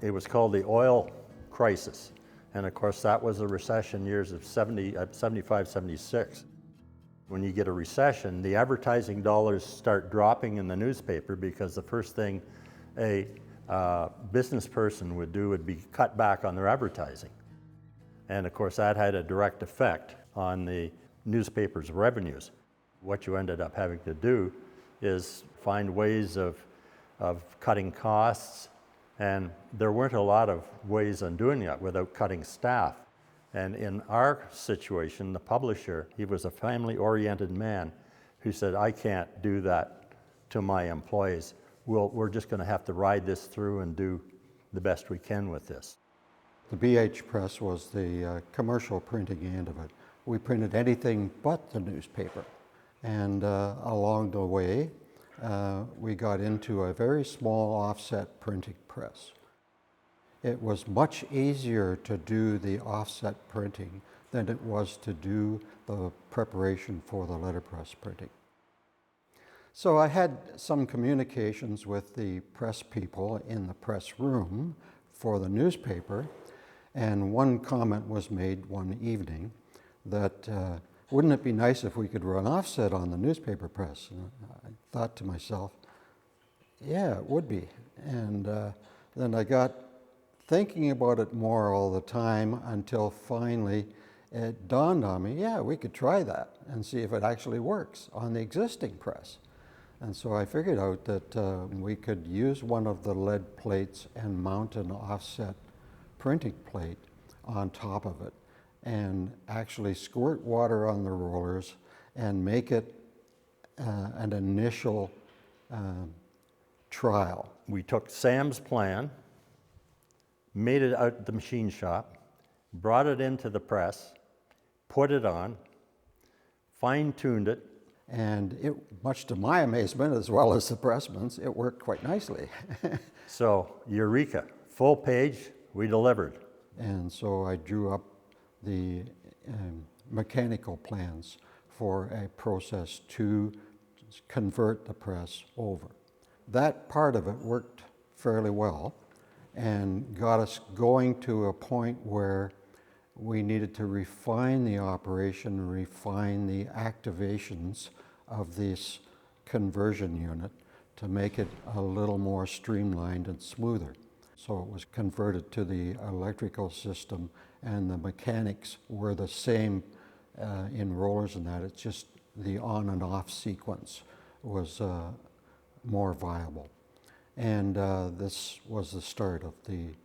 It was called the oil crisis. And of course, that was the recession years of 75, 76. When you get a recession, the advertising dollars start dropping in the newspaper because the first thing a business person would do would be cut back on their advertising. And of course, that had a direct effect on the newspaper's revenues. What you ended up having to do is find ways of cutting costs, and there weren't a lot of ways on doing that without cutting staff. And in our situation, the publisher, he was a family-oriented man who said, I can't do that to my employees. We're just going to have to ride this through and do the best we can with this. The BH Press was the commercial printing end of it. We printed anything but the newspaper. And along the way, we got into a very small offset printing press. It was much easier to do the offset printing than it was to do the preparation for the letterpress printing. So I had some communications with the press people in the press room for the newspaper, and one comment was made one evening that wouldn't it be nice if we could run offset on the newspaper press? And I thought to myself, yeah, it would be. And then I got thinking about it more all the time until finally it dawned on me, yeah, we could try that and see if it actually works on the existing press. And so I figured out that we could use one of the lead plates and mount an offset printing plate on top of it and actually squirt water on the rollers and make it an initial trial. We took Sam's plan, made it out at the machine shop, brought it into the press, put it on, fine-tuned it. And it, much to my amazement, as well as the pressman's, it worked quite nicely. So, eureka, full page, we delivered. And so I drew up the mechanical plans for a process to convert the press over. That part of it worked fairly well and got us going to a point where we needed to refine the operation, refine the activations of this conversion unit to make it a little more streamlined and smoother. So it was converted to the electrical system, and the mechanics were the same in rollers and that. It's just the on and off sequence was more viable. And this was the start of the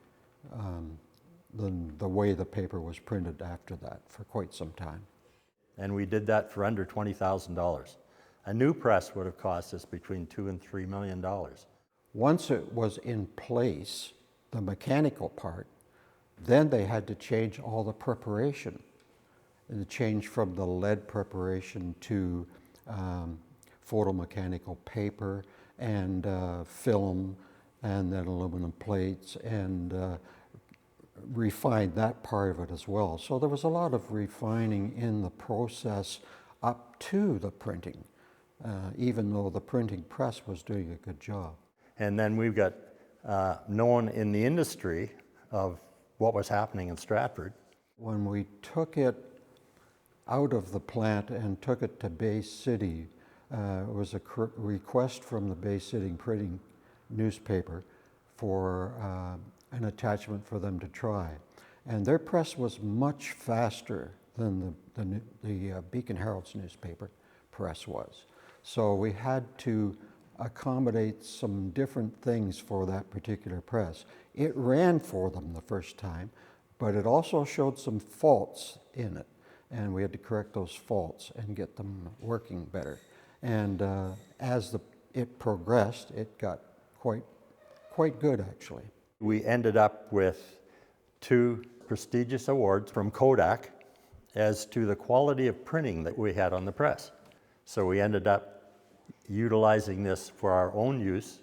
way the paper was printed after that for quite some time. And we did that for under $20,000. A new press would have cost us between $2 and $3 million. Once it was in place, the mechanical part, then they had to change all the preparation. And change from the lead preparation to photomechanical paper and film, and then aluminum plates, and refined that part of it as well. So there was a lot of refining in the process up to the printing, even though the printing press was doing a good job. And then we've got known in the industry of what was happening in Stratford. When we took it out of the plant and took it to Bay City, it was a request from the Bay City printing newspaper for an attachment for them to try. And their press was much faster than the Beacon Herald's newspaper press was. So we had to accommodate some different things for that particular press. It ran for them the first time, but it also showed some faults in it, and we had to correct those faults and get them working better. And as it progressed, it got quite good, actually. We ended up with 2 prestigious awards from Kodak as to the quality of printing that we had on the press. So we ended up utilizing this for our own use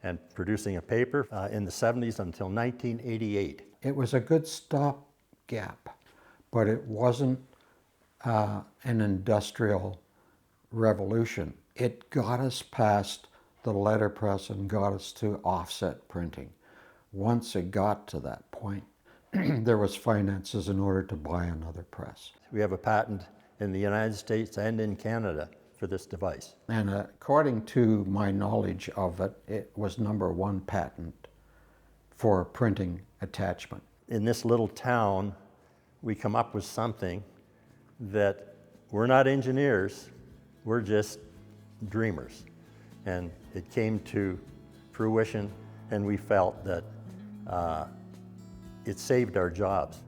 and producing a paper in the 70s until 1988. It was a good stopgap, but it wasn't an industrial revolution. It got us past the letterpress and got us to offset printing. once it got to that point, there was finances in order to buy another press. We have a patent in the United States and in Canada for this device. And according to my knowledge of it, it was #1 patent for printing attachment. In this little town, we come up with something that we're not engineers, we're just dreamers. And it came to fruition, and we felt that it saved our jobs.